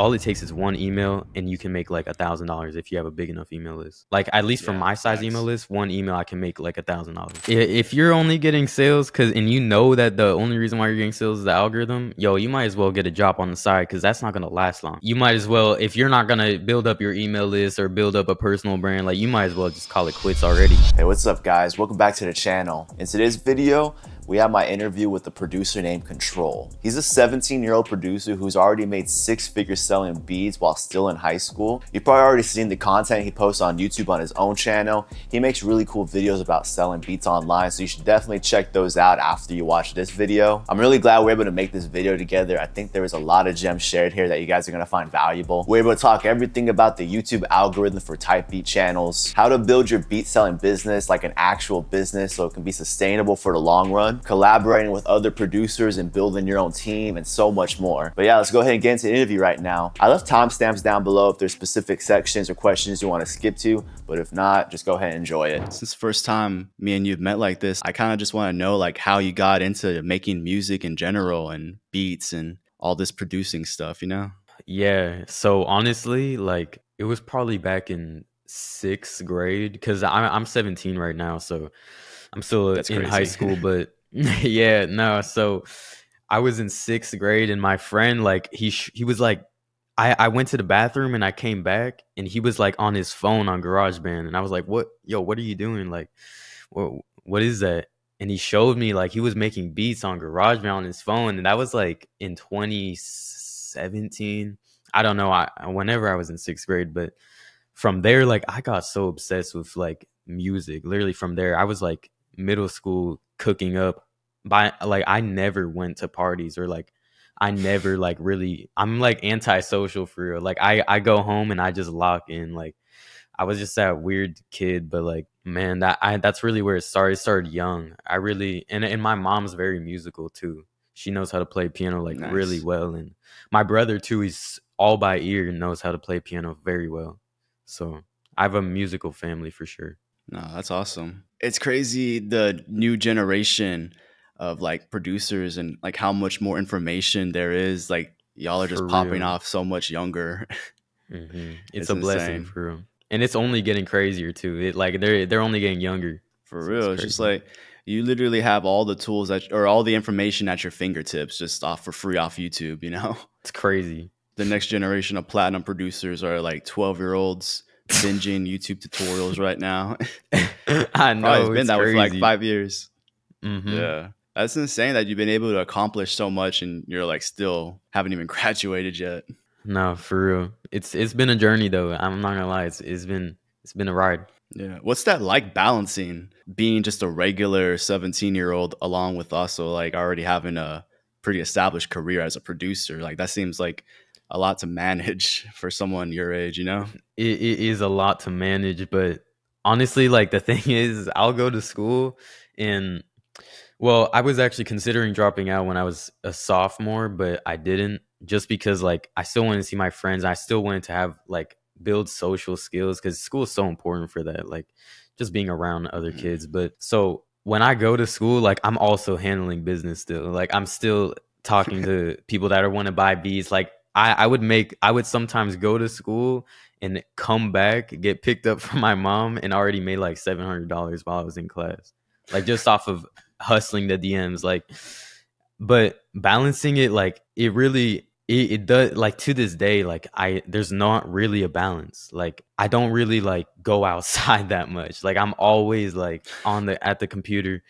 all it takes is one email and you can make like $1,000 if you have a big enough email list. Like at least for my size email list, one email I can make like $1,000. If you're only getting sales and you know that the only reason why you're getting sales is the algorithm, yo, you might as well get a job on the side because that's not going to last long. You might as well, if you're not going to build up your email list or build up a personal brand, like you might as well just call it quits already. Hey, what's up guys? Welcome back to the channel. In today's video, we have my interview with a producer named Kontrol. He's a 17-year-old producer who's already made 6 figures selling beats while still in high school. You've probably already seen the content he posts on YouTube on his own channel. He makes really cool videos about selling beats online, so you should definitely check those out after you watch this video. I'm really glad we're able to make this video together. I think there was a lot of gems shared here that you guys are gonna find valuable. We're able to talk everything about the YouTube algorithm for type beat channels, how to build your beat selling business like an actual business so it can be sustainable for the long run, collaborating with other producers and building your own team, and so much more. But yeah, let's go ahead and get into the interview right now. I left timestamps down below if there's specific sections or questions you want to skip to, but if not, just go ahead and enjoy it. Since the first time me and you've met like this, I kind of just want to know like how you got into making music in general and beats and all this producing stuff, you know? Yeah, so honestly, like it was probably back in 6th grade because I'm 17 right now, so I'm still in high school, but yeah, no. So I was in 6th grade and my friend, like he was like, I went to the bathroom and I came back and he was like on his phone on GarageBand. And I was like, what are you doing? Like, what is that? And he showed me like he was making beats on GarageBand on his phone. And that was like in 2017. I don't know. Whenever I was in 6th grade, but from there, like I got so obsessed with like music. Literally from there, I was like middle school cooking up. I never went to parties or like I never like really, I'm like antisocial for real. Like I go home and I just lock in. Like I was just that weird kid, but like man, that's really where it started. It started young. I really, and my mom's very musical too. She knows how to play piano like really well, and my brother too, he's all by ear and knows how to play piano very well. So I have a musical family for sure. No, that's awesome. It's crazy the new generation of like producers and like how much more information there is. Like y'all are just popping off so much younger. It's a blessing for real. And it's only getting crazier too. It like they're only getting younger. For real. It's just like you literally have all the tools or all the information at your fingertips just for free off YouTube, you know? It's crazy. The next generation of platinum producers are like 12-year-olds binging YouTube tutorials right now. I know. It's been that way for like 5 years. Mm-hmm. Yeah. That's insane that you've been able to accomplish so much and you're like still haven't even graduated yet. No, for real. It's been a journey though. I'm not gonna lie. It's been a ride. Yeah. What's that like balancing being just a regular 17-year-old along with also like already having a pretty established career as a producer? Like that seems like a lot to manage for someone your age, you know? It is a lot to manage, but honestly, like the thing is I'll go to school and well, I was actually considering dropping out when I was a sophomore, but I didn't just because like I still wanted to see my friends. I still wanted to have like build social skills because school is so important for that, like just being around other kids. But so when I go to school, like I'm also handling business still. Like I'm still talking to people that want to buy beats. Like I would sometimes go to school and come back, get picked up from my mom and already made like $700 while I was in class. Like just off of hustling the DMs, like, but balancing it, like it really, it does, like to this day, like there's not really a balance. Like I don't really like go outside that much. Like I'm always like at the computer.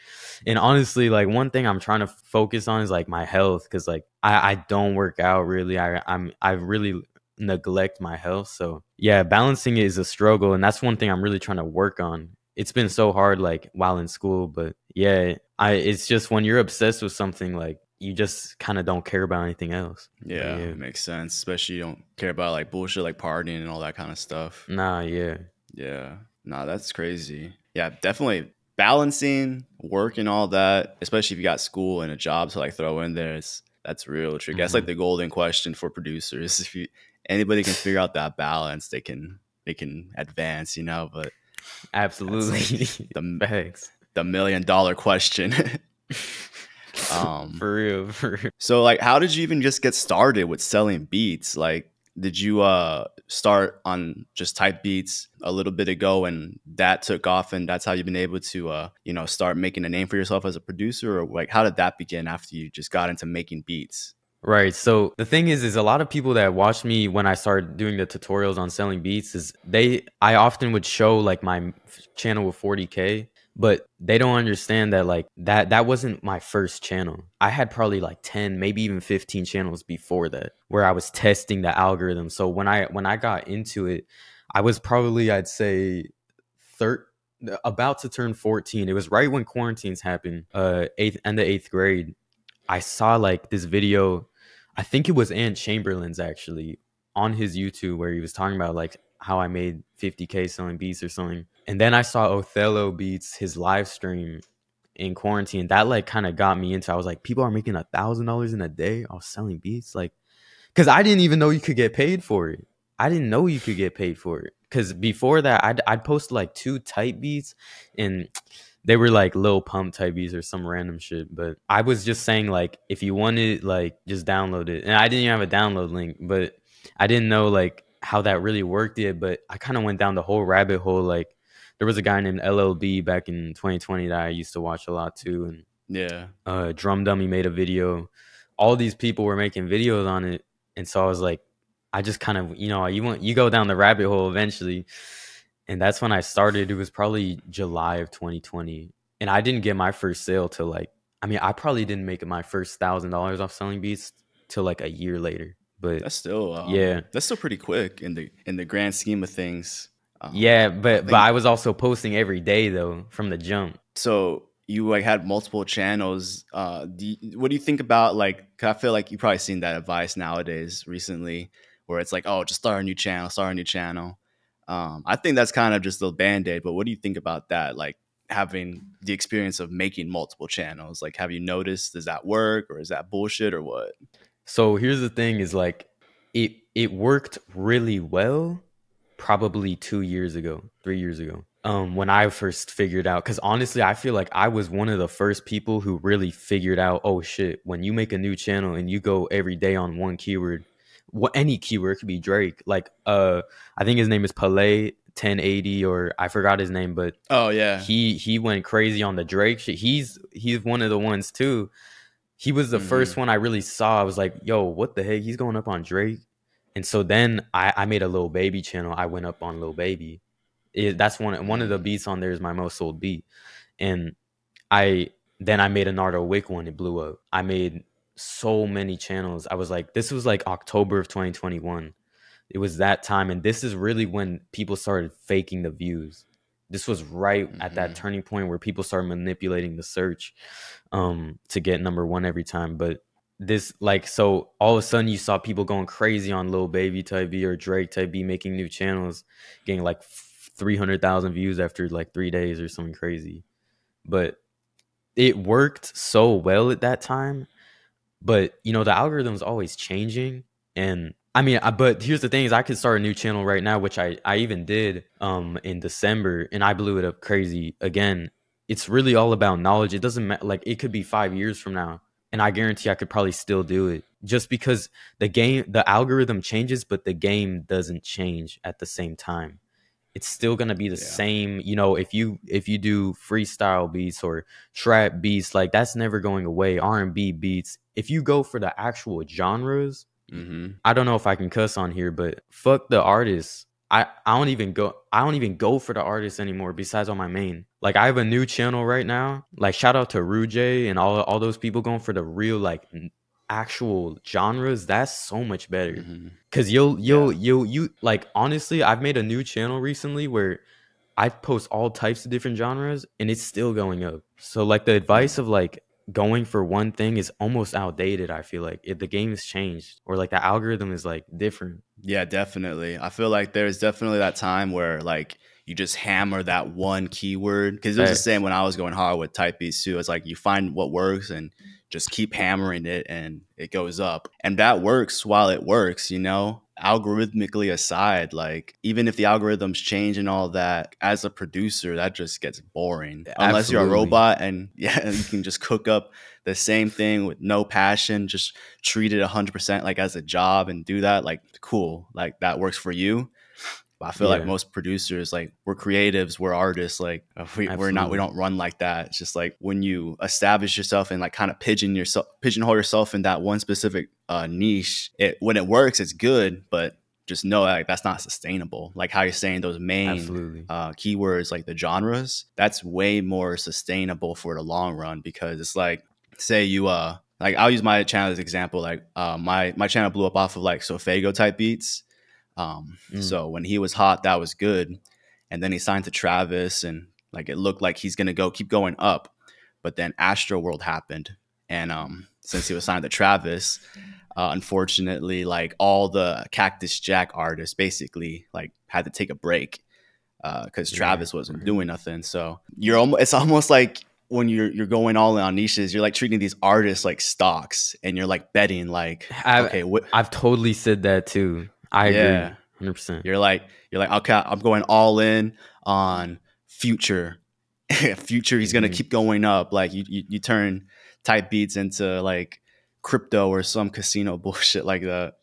And honestly, like one thing I'm trying to focus on is like my health. Cause like I don't work out really. I really neglect my health. So yeah, balancing it is a struggle. And that's one thing I'm really trying to work on. It's been so hard like while in school, but yeah, it's just when you're obsessed with something, like you just kind of don't care about anything else. Yeah, it makes sense. Especially you don't care about like bullshit like partying and all that kind of stuff. Nah, yeah. Nah, that's crazy. Yeah, definitely balancing work and all that, especially if you got school and a job to like throw in there. That's real tricky. That's like the golden question for producers. If anybody can figure out that balance, they can advance, you know. But absolutely, like the $1 million question. For real. So like, how did you even just get started with selling beats? Like, did you start on just type beats a little bit ago and that took off and that's how you've been able to start making a name for yourself as a producer, or like how did that begin after you just got into making beats? Right. So the thing is a lot of people that watched me when I started doing the tutorials on selling beats is I often would show like my channel with 40K, but they don't understand that like that wasn't my first channel. I had probably like 10, maybe even 15 channels before that where I was testing the algorithm. So when I got into it, I was probably, I'd say, about to turn 14. It was right when quarantines happened, end of 8th grade. I saw like this video, I think it was Ant Chamberlain's actually, on his YouTube, where he was talking about like how I made 50K selling beats or something. And then I saw Othello Beats, his live stream in quarantine. That like kind of got me into, I was like, people are making $1,000 in a day off selling beats. Like, because I didn't even know you could get paid for it. I didn't know you could get paid for it. Because before that, I'd post like 2 type beats and they were like Lil Pump type beats or some random shit. But I was just saying like, if you want it, like just download it. And I didn't even have a download link, but I didn't know like how that really worked yet. But I kind of went down the whole rabbit hole. Like there was a guy named LLB back in 2020 that I used to watch a lot too. And yeah, Drum Dummy made a video. All these people were making videos on it. And so I was like, I just kind of, you go down the rabbit hole eventually. And that's when I started. It was probably July of 2020. And I didn't get my first sale till like, I probably didn't make my first $1,000 off selling beats till like a year later. But that's still yeah, that's still pretty quick in the grand scheme of things. Yeah, but I was also posting every day though from the jump. So you like had multiple channels. What do you think about like? 'Cause I feel like you've probably seen that advice nowadays recently, where it's like, oh, just start a new channel, start a new channel. I think that's kind of just a band-aid. But what do you think about that? Like having the experience of making multiple channels. Like, have you noticed? Does that work, or is that bullshit, or what? So here's the thing: is like it worked really well. Probably 2 years ago, 3 years ago, when I first figured out, because honestly, I feel like I was one of the first people who really figured out, oh shit, when you make a new channel and you go every day on one keyword, any keyword, it could be Drake, like I think his name is Palais 1080, or I forgot his name, but oh yeah, he went crazy on the Drake shit. He's one of the ones too. He was the first one I really saw. I was like, yo, what the heck, he's going up on Drake. And so then I made a Lil Baby channel. I went up on Lil Baby. That's one of the beats on there is my most sold beat. And I made a Nardo Wick one. It blew up. I made so many channels. I was like, this was like October of 2021. It was that time. And this is really when people started faking the views. This was right at that turning point where people started manipulating the search to get #1 every time. But this, like, so all of a sudden you saw people going crazy on Lil Baby type B or Drake type B, making new channels, getting like 300,000 views after like 3 days or something crazy. But it worked so well at that time. But the algorithm's always changing. And but here's the thing: is I could start a new channel right now, which I even did in December, and I blew it up crazy again. It's really all about knowledge. It doesn't matter, like it could be 5 years from now, and I guarantee I could probably still do it, just because the algorithm changes, but the game doesn't change at the same time. It's still gonna be the same. If you do freestyle beats or trap beats, like that's never going away. R&B beats. If you go for the actual genres, I don't know if I can cuss on here, but fuck the artists. I don't even go for the artists anymore besides on my main. Like I have a new channel right now. Like shout out to Rujay and all those people going for the real like actual genres. That's so much better. Cause you like, honestly, I've made a new channel recently where I post all types of different genres and it's still going up. So like the advice of like going for one thing is almost outdated. I feel like the game has changed, or like the algorithm is like different. Yeah, definitely. I feel like there's definitely that time where like you just hammer that one keyword, because it was the same when I was going hard with type beats too. It's like you find what works and just keep hammering it and it goes up, and that works while it works, algorithmically aside, like even if the algorithms change and all that, as a producer, that just gets boring. Unless you're a Absolutely. robot and yeah, you can just cook up the same thing with no passion, just treat it 100% like as a job and do that, like cool, like that works for you. But I feel like Yeah, most producers, like we're creatives, we're artists, like we're not, we absolutely. don't run like that. It's just like when you establish yourself and like kind of pigeonhole yourself in that one specific niche, when it works, it's good, but just know like that's not sustainable. Like how you're saying those main Absolutely. keywords, like the genres, that's way more sustainable for the long run because it's like, say you like I'll use my channel as an example. Like my channel blew up off of like Sofago type beats. Mm. So when he was hot, that was good. And then he signed to Travis and like it looked like he's gonna keep going up. But then Astro World happened. And since he was signed to Travis, unfortunately, like all the Cactus Jack artists basically like had to take a break because Yeah, Travis wasn't right. doing nothing. So it's almost like when you're going all in on niches, you're like treating these artists like stocks and you're like betting like, I've okay, what I've totally said that too. I agree, yeah. 100%. You're like, okay, I'm going all in on Future. Future, he's gonna Hmm. keep going up. Like you turn type beats into like crypto or some casino bullshit like that.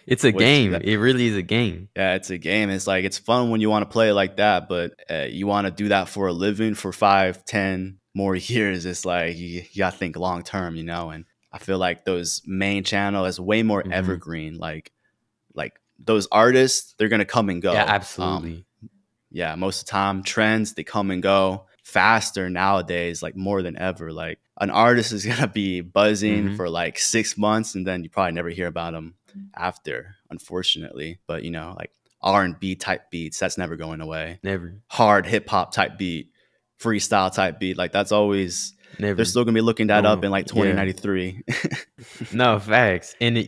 It's a Which game. that It really is a game. yeah, it's a game. It's like it's fun when you want to play it like that, but you want to do that for a living for 5, 10 more years. It's like you gotta think long term, you know. And I feel like those main channel is way more Hmm. evergreen. Like those artists, they're gonna come and Yeah, go. absolutely. Yeah, most of the time, trends they come and go faster nowadays, like more than ever. Like an artist is gonna be buzzing Hmm. for like 6 months, and then you probably never hear about them after, unfortunately. But you know, like R&B type beats, that's never going away. Never, Hard hip hop type beat, freestyle type beat, like that's always. They're never still gonna be looking that up going. in like Yeah. 2093. No, facts. And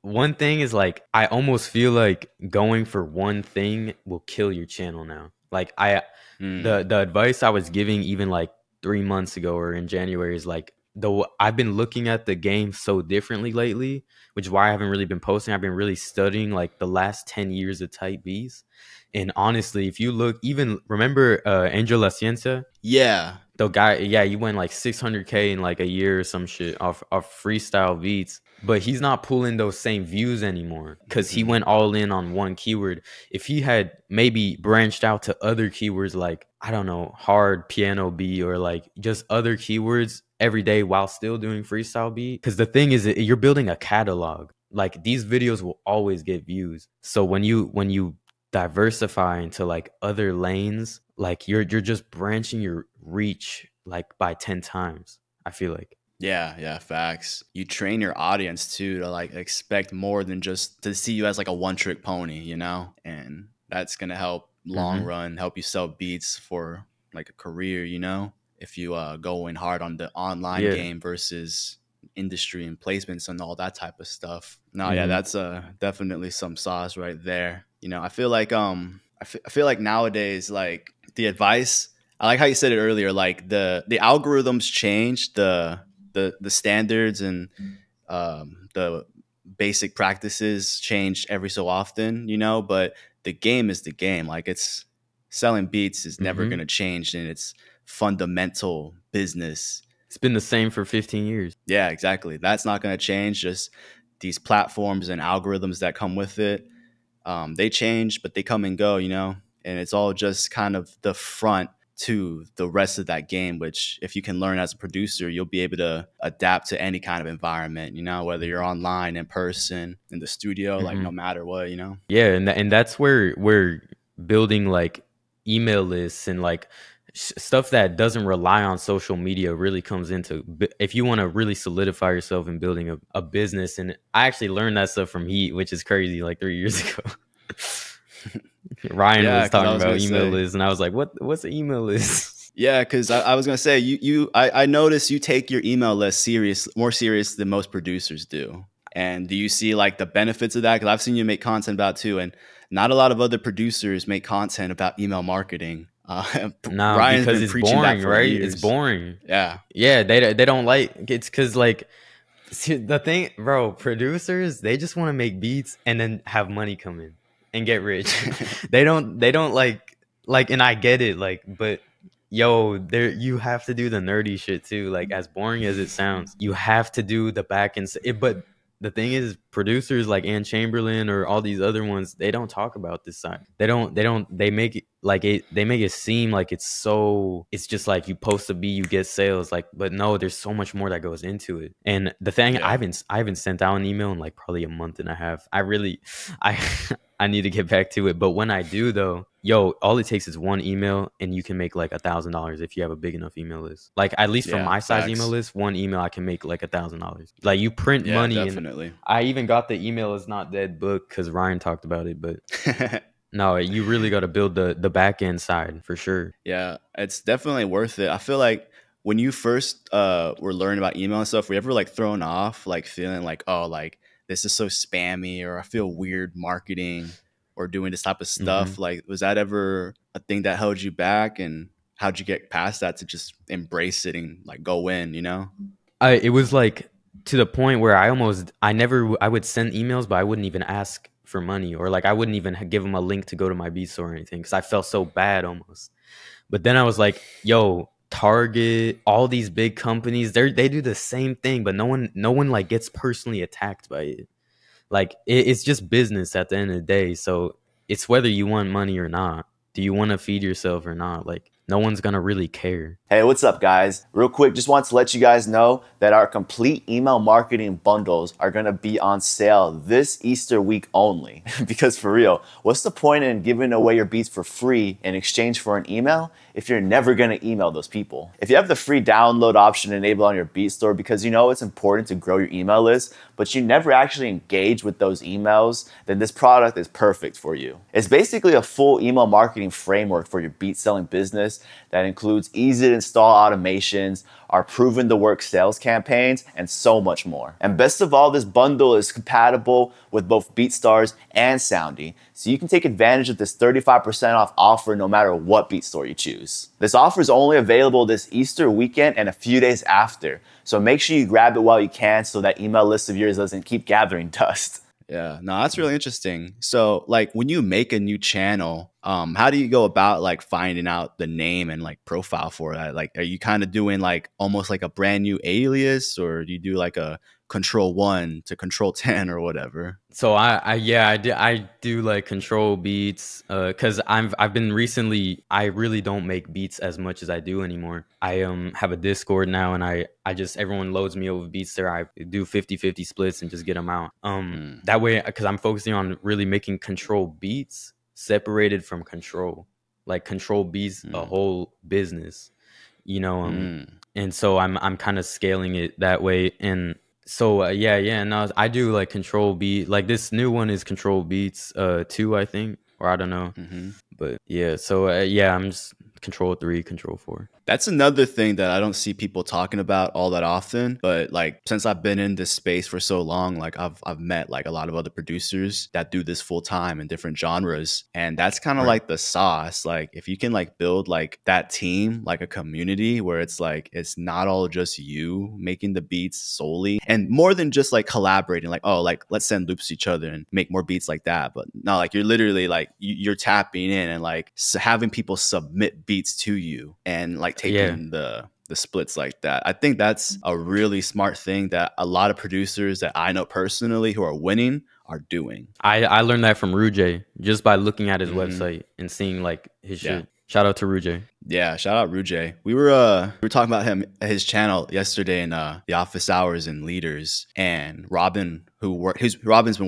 one thing is like I almost feel like going for one thing will kill your channel now. Like Mm, the advice I was giving even like 3 months ago or in January is like though I've been looking at the game so differently lately, which is why I haven't really been posting. I've been really studying like the last 10 years of type Bs. And honestly, if you look, even remember Angel La Ciencia? yeah. The guy, yeah, he went like 600K in like a year or some shit off freestyle beats, but he's not pulling those same views anymore because he Mhm. went all in on one keyword. If he had maybe branched out to other keywords like, I don't know, hard piano beat or like just other keywords every day while still doing freestyle beat, because the thing is you're building a catalog. Like these videos will always get views. So when you diversify into like other lanes, like you're just branching your reach like by 10 times, I feel like. Yeah, yeah, facts. You train your audience too to like expect more than just to see you as like a one trick pony, you know? And that's gonna help long Hmm. run, help you sell beats for like a career, you know? If you go in hard on the online Yeah. game versus industry and placements and all that type of stuff. No, yeah, Hmm. that's definitely some sauce right there. You know, I feel like I feel like nowadays like the advice I like how you said it earlier, like the algorithms change the standards and the basic practices change every so often, you know, but the game is the game. Like it's selling beats is never Hmm. going to change in its fundamental business. It's been the same for 15 years. Yeah, exactly. That's not going to change. Just these platforms and algorithms that come with it, they change, but they come and go, you know, and it's all just kind of the front to the rest of that game, which if you can learn as a producer, you'll be able to adapt to any kind of environment, you know, whether you're online, in person, in the studio, like Hmm. no matter what, you know? Yeah, and that's where building like email lists and like stuff that doesn't rely on social media really comes into if you want to really solidify yourself in building a business. And I actually learned that stuff from Heat, which is crazy, like 3 years ago. Ryan Yeah, was because I talking was about gonna email say, lists and I was like, what's an email list? yeah, because I was gonna say I notice you take your email list more serious than most producers do. And do you see like the benefits of that? Because I've seen you make content about it too, and not a lot of other producers make content about email marketing. Nah, Ryan's because been it's preaching that boring, for right? It's years. boring. Yeah, Yeah, they don't like it's because like See, the thing, bro, producers, they just want to make beats and then have money come in and get rich. They don't like, and I get it, like, but yo, there you have to do the nerdy shit too. Like, as boring as it sounds, you have to do the back end. But the thing is, producers like Ann Chamberlain or all these other ones, they don't talk about this side. They make it like they make it seem like it's just like you post a beat, you get sales. Like, but no, there's so much more that goes into it. And the thing, Yeah. I haven't sent out an email in like probably a month and a half. I I need to get back to it. But when I do though, yo, all it takes is one email and you can make like $1,000 if you have a big enough email list. Like, at least from Yeah, my size facts. email list, one email I can make like $1,000. Like, you print Yeah, money. definitely. And I even got the email is not dead book because Ryan talked about it. But no, you really got to build the back end side for sure. Yeah, it's definitely worth it. I feel like when you first were learning about email and stuff, were you ever like thrown off, like feeling like, oh, like this is so spammy, or I feel weird marketing or doing this type of stuff? Like, was that ever a thing that held you back, and how'd you get past that to just embrace it and like go in, you know? It was like to the point where I would send emails, but I wouldn't even ask for money, or like I wouldn't even give them a link to go to my beat store or anything, because I felt so bad almost. But then I was like, yo, Target, all these big companies, they do the same thing, but no one like gets personally attacked by it. Like, it's just business at the end of the day. So it's whether you want money or not. Do you want to feed yourself or not? Like, no one's gonna really care. Hey, what's up, guys? Real quick, just want to let you guys know that our complete email marketing bundles are going to be on sale this Easter week only. Because for real, what's the point in giving away your beats for free in exchange for an email if you're never going to email those people? If you have the free download option enabled on your beat store because you know it's important to grow your email list, but you never actually engage with those emails, then this product is perfect for you. It's basically a full email marketing framework for your beat selling business that includes easy to install automations, our proven to work sales campaigns, and so much more. And best of all, this bundle is compatible with both BeatStars and Soundy, so you can take advantage of this 35% off offer no matter what beat store you choose. This offer is only available this Easter weekend and a few days after, so make sure you grab it while you can so that email list of yours doesn't keep gathering dust. Yeah, no, that's really interesting. So, like, when you make a new channel, how do you go about like finding out the name and like profile for that? Like, are you kind of doing like almost like a brand new alias, or do you do like a Control 1 to Control 10 or whatever? So I do like control beats, because I've been recently, I really don't make beats as much as I do anymore. I have a Discord now, and I just, everyone loads me over beats there. I do 50-50 splits and just get them out. That way, because I'm focusing on really making control beats separated from control, like control beats a whole business, you know. And so I'm kind of scaling it that way. And so no, I do like control beat. Like, this new one is control beats 2, I think, or I don't know. But yeah, so I'm just Control 3, Control 4. That's another thing that I don't see people talking about all that often. But like, since I've been in this space for so long, like I've met like a lot of other producers that do this full time in different genres. And that's kind of like the sauce. Like, if you can like build like that team, like a community where it's like, it's not all just you making the beats solely, and more than just like collaborating, like, oh, like let's send loops to each other and make more beats like that. But no, like, you're literally like, you're tapping in and like having people submit beats to you and like taking the splits like that. I think that's a really smart thing that a lot of producers that I know personally who are winning are doing. I learned that from Rujay just by looking at his website and seeing like his shit. Shout out to Rujay. Yeah, shout out Rujay. We were talking about his channel yesterday in the office hours and leaders, and Robin's been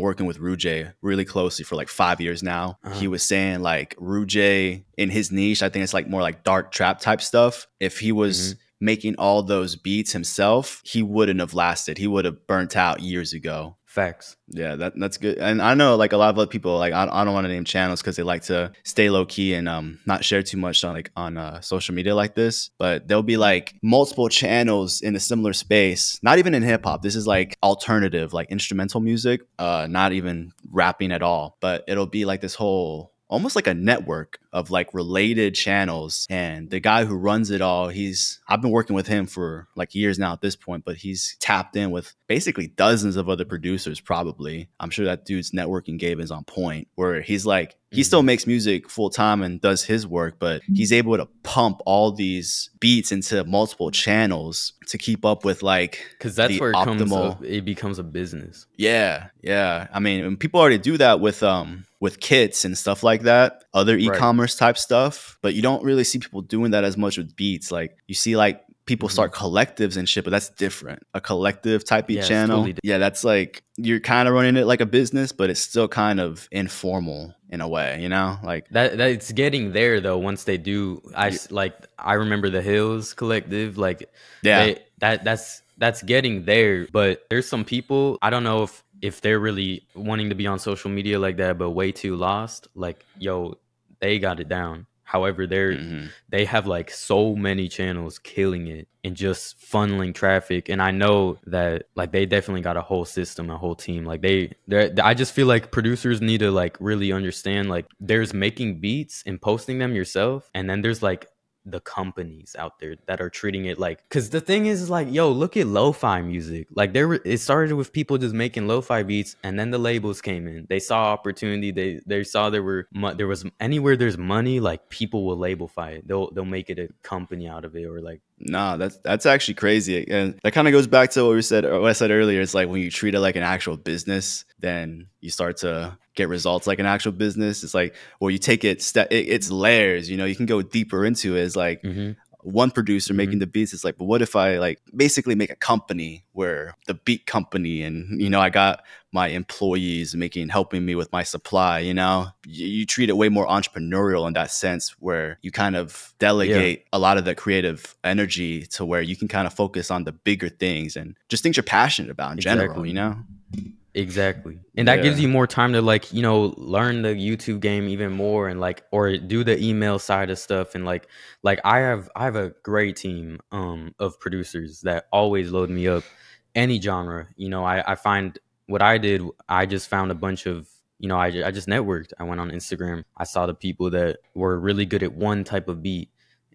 working with Rujay really closely for like 5 years now. He was saying like Rujay in his niche, I think it's like more like dark trap type stuff. If he was making all those beats himself, he wouldn't have lasted. He would have burnt out years ago. Facts. Yeah, that's good. And I know like a lot of other people, like I don't want to name channels because they like to stay low key and not share too much on social media like this. But there'll be like multiple channels in a similar space, not even in hip hop. This is like alternative, like instrumental music, not even rapping at all. But it'll be like this whole almost like a network of like related channels. And the guy who runs it all, I've been working with him for like years now at this point, but he's tapped in with basically dozens of other producers probably. I'm sure that dude's networking game is on point, where he's like, he still makes music full time and does his work, but he's able to pump all these beats into multiple channels to keep up with like, because that's the where optimal. it becomes a business. Yeah, yeah. I mean, and people already do that with kits and stuff like that, other e-commerce type stuff, but you don't really see people doing that as much with beats. Like you see like people start collectives and shit, but that's different. A collective type beat channel. Totally, yeah, that's like you're kind of running it like a business, but it's still kind of informal in a way, you know? Like that it's getting there though once they do. I remember the Hills Collective, like yeah. That's getting there, but there's some people, I don't know if they're really wanting to be on social media like that, but way too lost. Like, yo, they got it down. However, they have like so many channels killing it and just funneling traffic. And I know that like they definitely got a whole system, a whole team. Like I just feel like producers need to like really understand, like there's making beats and posting them yourself, and then there's like the companies out there that are treating it like, because the thing is like, yo, look at lo-fi music. Like it started with people just making lo-fi beats, and then the labels came in. They saw opportunity. They saw there was anywhere there's money, like people will labelify it. They'll make it a company out of it, or like. Nah, that's actually crazy. And that kind of goes back to what I said earlier. It's like when you treat it like an actual business, then you start to get results like an actual business. It's like, well, you take it's layers, you know, you can go deeper into it. It's like one producer making the beats. It's like, but what if I like basically make a company where the beat company, and, you know, I got my employees helping me with my supply, you know, you treat it way more entrepreneurial in that sense, where you kind of delegate a lot of the creative energy to where you can kind of focus on the bigger things and just things you're passionate about in general, you know? Exactly. And that gives you more time to like, you know, learn the YouTube game even more, and like, or do the email side of stuff. And like I have a great team of producers that always load me up any genre. You know, I find what I did, I just found a bunch of, you know, I just networked. I went on Instagram. I saw the people that were really good at one type of beat.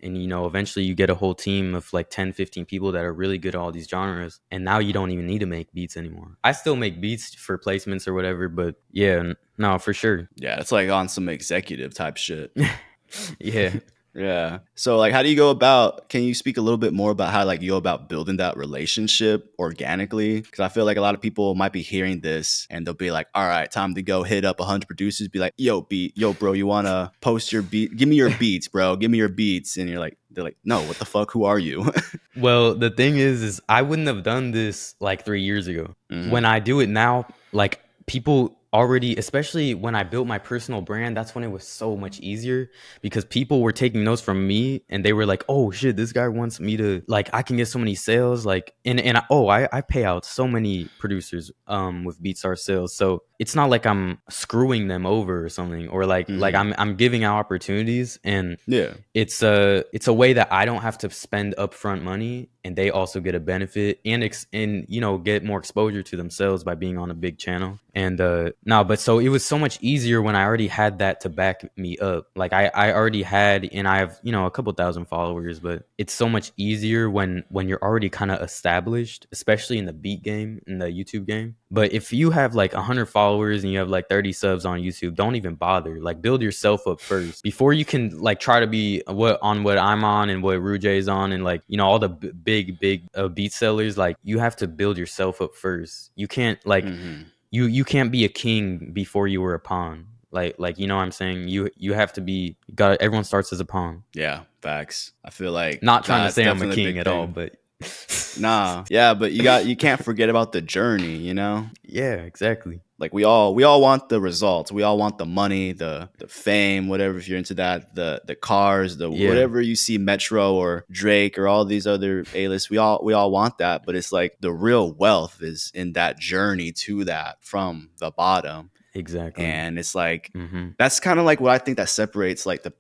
And, you know, eventually you get a whole team of like 10, 15 people that are really good at all these genres. And now you don't even need to make beats anymore. I still make beats for placements or whatever, but yeah, no, for sure. Yeah, it's like on some executive type shit. Yeah. Yeah. So like, how do you go about, can you speak a little bit more about how like you go about building that relationship organically? Because I feel like a lot of people might be hearing this and they'll be like, all right, time to go hit up 100 producers, be like, yo, bro, you want to post your beat? Give me your beats, bro. Give me your beats. And they're like, no, what the fuck? Who are you? Well, the thing is I wouldn't have done this like 3 years ago. When I do it now, like people already, especially when I built my personal brand, that's when it was so much easier, because people were taking notes from me and they were like, oh shit, this guy wants me to, like, I can get so many sales, like, I pay out so many producers with BeatStars sales, so it's not like I'm screwing them over or something, or like I'm giving out opportunities, and it's a way that I don't have to spend upfront money, and they also get a benefit and you know, get more exposure to themselves by being on a big channel. And but so it was so much easier when I already had that to back me up. Like I already had, and I have, you know, a couple thousand followers, but it's so much easier when you're already kind of established, especially in the beat game, in the YouTube game. But if you have like 100 followers and you have like 30 subs on YouTube, don't even bother. Like, build yourself up first before you can like try to be what I'm on and what Rujay's on, and like, you know, all the big beat sellers. Like, you have to build yourself up first. You can't like you can't be a king before you were a pawn. Like, you know what I'm saying? You have to be, everyone starts as a pawn. Yeah, facts. I feel like, not trying to say I'm a king at all, but nah. Yeah, but you can't forget about the journey, you know? Yeah, exactly. Like, we all want the results. We all want the money, the fame, whatever, if you're into that, the cars, whatever you see, Metro or Drake or all these other A-lists, we all want that. But it's like the real wealth is in that journey to that, from the bottom. Exactly. And it's like, that's kind of like what I think that separates like the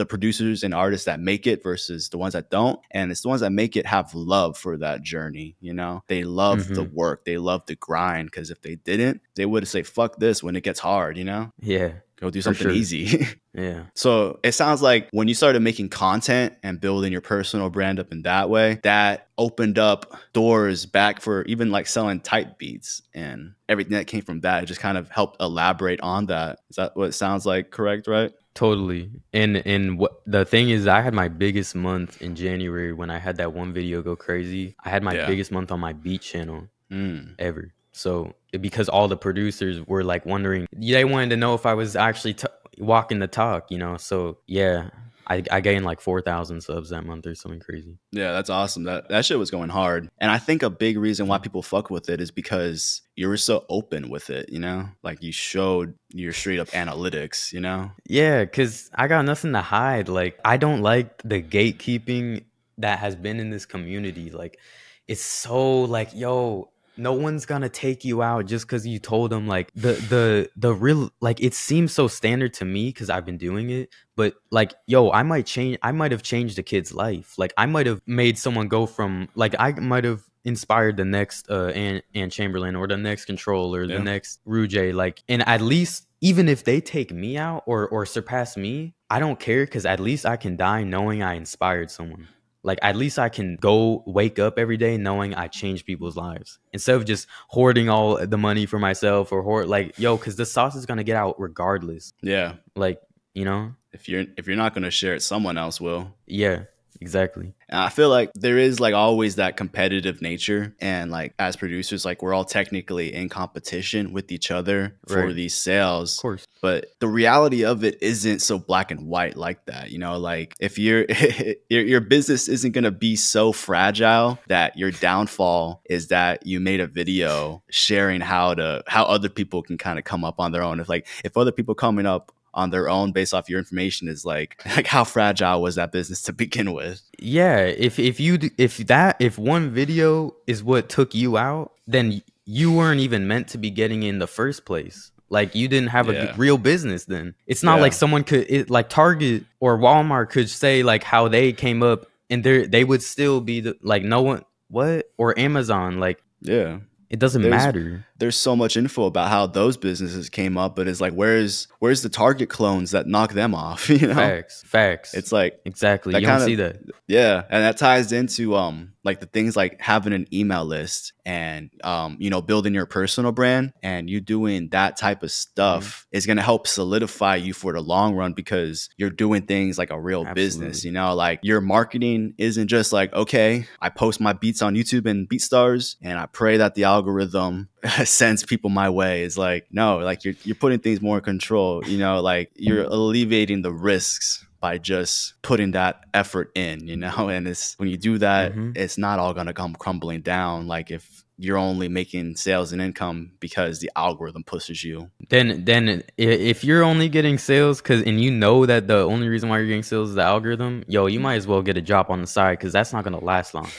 producers and artists that make it versus the ones that don't. And it's the ones that make it have love for that journey. You know, they love the work. They love the grind. Because if they didn't, they would say, fuck this when it gets hard, you know? Yeah. Go do For something sure. easy. Yeah. So it sounds like when you started making content and building your personal brand up in that way, that opened up doors back for even like selling type beats and everything that came from that. It just kind of helped elaborate on that. Is that what it sounds like? Correct, right? Totally. And what the thing is, I had my biggest month in January when I had that one video go crazy. I had my Yeah. biggest month on my beat channel Mm. ever. So because all the producers were like wondering, they wanted to know if I was actually walking the talk, you know. So yeah, I gained like 4,000 subs that month or something crazy. Yeah, that's awesome. That shit was going hard. And I think a big reason why people fuck with it is because you were so open with it, you know? Like you showed your straight up analytics, you know? Yeah, because I got nothing to hide. Like, I don't like the gatekeeping that has been in this community. Like, it's so like, yo, no one's gonna take you out just because you told them. Like, the real, like, it seems so standard to me because I've been doing it. But like, yo, I might have changed a kid's life. Like, I might have made someone go from, like, I might have inspired the next Ann Chamberlain or the next Control or the Yeah. next Rouge. Like, and at least even if they take me out or surpass me, I don't care because at least I can die knowing I inspired someone. Like, at least I can go wake up every day knowing I changed people's lives instead of just hoarding all the money for myself or like, yo, because the sauce is gonna get out regardless. Yeah. Like, you know? If you're not gonna share it, someone else will. Yeah, exactly. And I feel like there is like always that competitive nature. And like as producers, like we're all technically in competition with each other for Right. these sales. Of course. But the reality of it isn't so black and white like that. You know, like if your business isn't gonna be so fragile that your downfall is that you made a video sharing how other people can kind of come up on their own. If other people coming up on their own based off your information is like how fragile was that business to begin with? Yeah, if one video is what took you out, then you weren't even meant to be getting in the first place. Like, you didn't have a real business then. It's not like someone like Target or Walmart could say like how they came up and they would still be like no one or Amazon, like it doesn't matter. There's so much info about how those businesses came up, but it's like where's the Target clones that knock them off? You know, facts. It's like exactly you don't see that. Yeah, and that ties into like the things like having an email list and you know, building your personal brand, and you doing that type of stuff is going to help solidify you for the long run because you're doing things like a real business. You know, like your marketing isn't just like, okay, I post my beats on YouTube and BeatStars and I pray that the algorithm sends people my way. It's like, no, like you're putting things more in control. You know, like you're alleviating the risks by just putting that effort in, you know. And it's when you do that, it's not all gonna come crumbling down. Like if you're only making sales and income because the algorithm pushes you, then if you're only getting sales and you know that the only reason why you're getting sales is the algorithm, yo, you might as well get a job on the side because that's not gonna last long.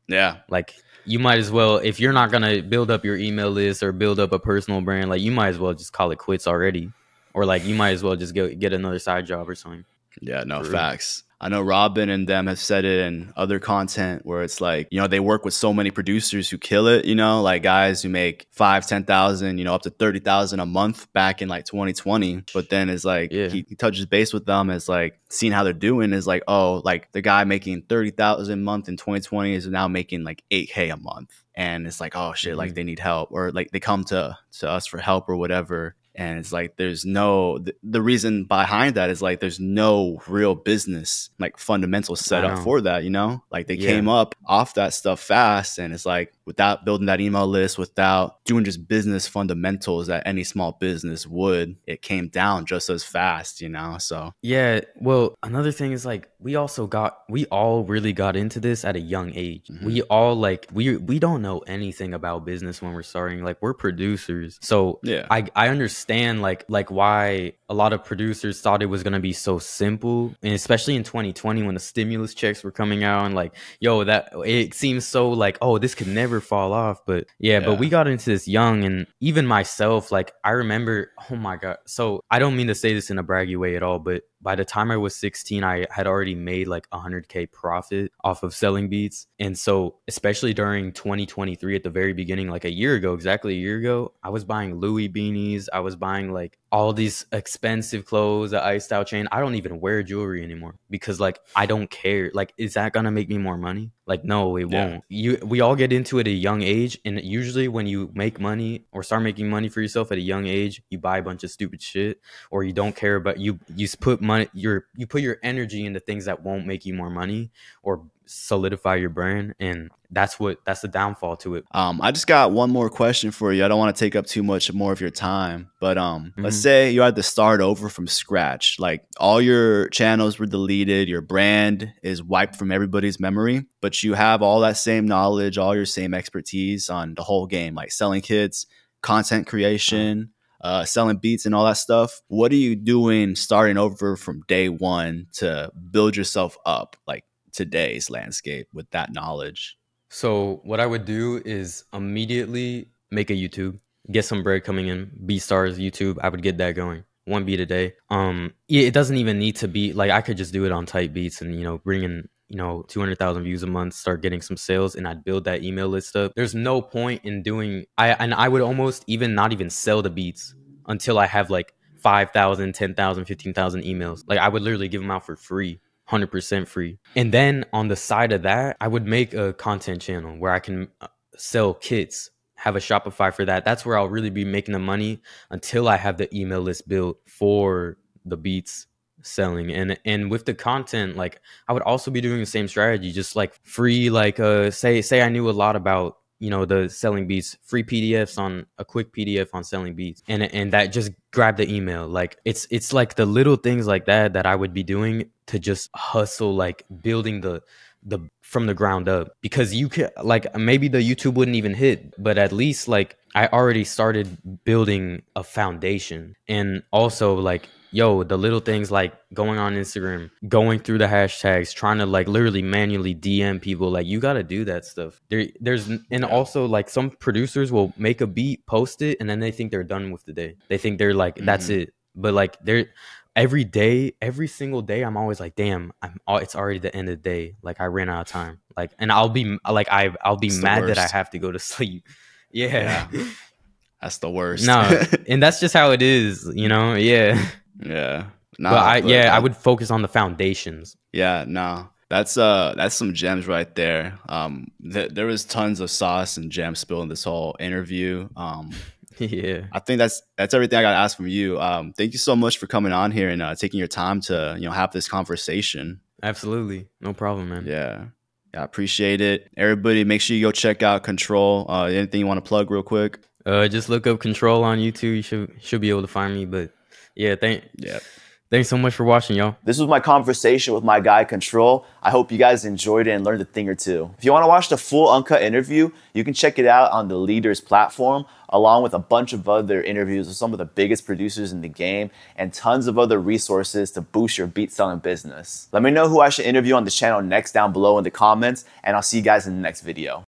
Yeah, like you might as well, if you're not gonna build up your email list or build up a personal brand, like you might as well just call it quits already, or like you might as well just get another side job or something. Yeah, no, facts. I know Robin and them have said it in other content where it's like, you know, they work with so many producers who kill it, you know, like guys who make 5,000-10,000, you know, up to 30,000 a month back in like 2020. But then it's like he touches base with them, as like seeing how they're doing is like, oh, like the guy making 30,000 a month in 2020 is now making like 8K a month. And it's like, oh shit, like they need help, or like they come to us for help or whatever. And it's like there's no the reason behind that is like there's no real business like fundamentals set up for that, you know, like they came up off that stuff fast, and it's like without building that email list, without doing just business fundamentals that any small business would, it came down just as fast, you know. So yeah, well, another thing is like we all really got into this at a young age. We all like we don't know anything about business when we're starting. Like we're producers, so I understand like why a lot of producers thought it was gonna be so simple, and especially in 2020 when the stimulus checks were coming out, and like, yo, that it seems so like, oh, this could never fall off. But but we got into this young, and even myself, like I remember, oh my god, so I don't mean to say this in a braggy way at all, but by the time I was 16, I had already made like 100K profit off of selling beats. And so especially during 2023 at the very beginning, like exactly a year ago, I was buying Louis beanies. I was buying like all these expensive clothes, the iced out chain. I don't even wear jewelry anymore because like I don't care. Like, is that gonna make me more money? Like, no, it won't. We all get into it at a young age, and usually when you make money or start making money for yourself at a young age, you buy a bunch of stupid shit, or you don't care about you put money, you put your energy into things that won't make you more money or solidify your brand, and that's the downfall to it. I just got one more question for you. I don't want to take up too much more of your time, but let's say you had to start over from scratch. Like, all your channels were deleted, your brand is wiped from everybody's memory, but you have all that same knowledge, all your same expertise on the whole game, like selling kits, content creation, selling beats and all that stuff. What are you doing starting over from day one to build yourself up like today's landscape with that knowledge? So what I would do is immediately make a YouTube, get some bread coming in, BeatStars YouTube. I would get that going. 1 beat a day. It doesn't even need to be like, I could just do it on tight beats and, you know, bring in, you know, 200,000 views a month, start getting some sales, and I'd build that email list up. There's no point in doing, I would almost even not even sell the beats until I have like 5,000, 10,000, 15,000 emails. Like, I would literally give them out for free. 100% free. And then on the side of that, I would make a content channel where I can sell kits, have a Shopify for that. That's where I'll really be making the money until I have the email list built for the beats selling. And with the content, like, I would also be doing the same strategy, just like free, like say I knew a lot about, you know, the selling beats, free PDFs on a quick PDF on selling beats, and that just grab the email. Like, it's like the little things like that I would be doing to just hustle, like building the from the ground up, because you can, like, maybe the YouTube wouldn't even hit, but at least like I already started building a foundation. And also, like, yo, the little things like going on Instagram, going through the hashtags, trying to like literally manually DM people, like, you got to do that stuff. Also, like, some producers will make a beat, post it, and then they think they're done with the day. They think they're like, that's it. But like, every single day, I'm always like, damn, it's already the end of the day. Like, I ran out of time. Like, and I'll be like, I'll be mad that I have to go to sleep. Yeah. That's the worst. No, and that's just how it is, you know? Yeah. Yeah. Nah, I would focus on the foundations. Yeah, no. That's some gems right there. There was tons of sauce and gems spilled in this whole interview. Yeah. I think that's everything I got to ask from you. Thank you so much for coming on here and taking your time to, you know, have this conversation. Absolutely. No problem, man. Yeah. I appreciate it. Everybody, make sure you go check out Kontrol. Anything you want to plug real quick? Just look up Kontrol on YouTube. You should be able to find me. But yeah, thanks so much for watching, y'all. This was my conversation with my guy, Kontrol. I hope you guys enjoyed it and learned a thing or two. If you want to watch the full uncut interview, you can check it out on the Leaders platform, along with a bunch of other interviews with some of the biggest producers in the game and tons of other resources to boost your beat selling business. Let me know who I should interview on the channel next down below in the comments, and I'll see you guys in the next video.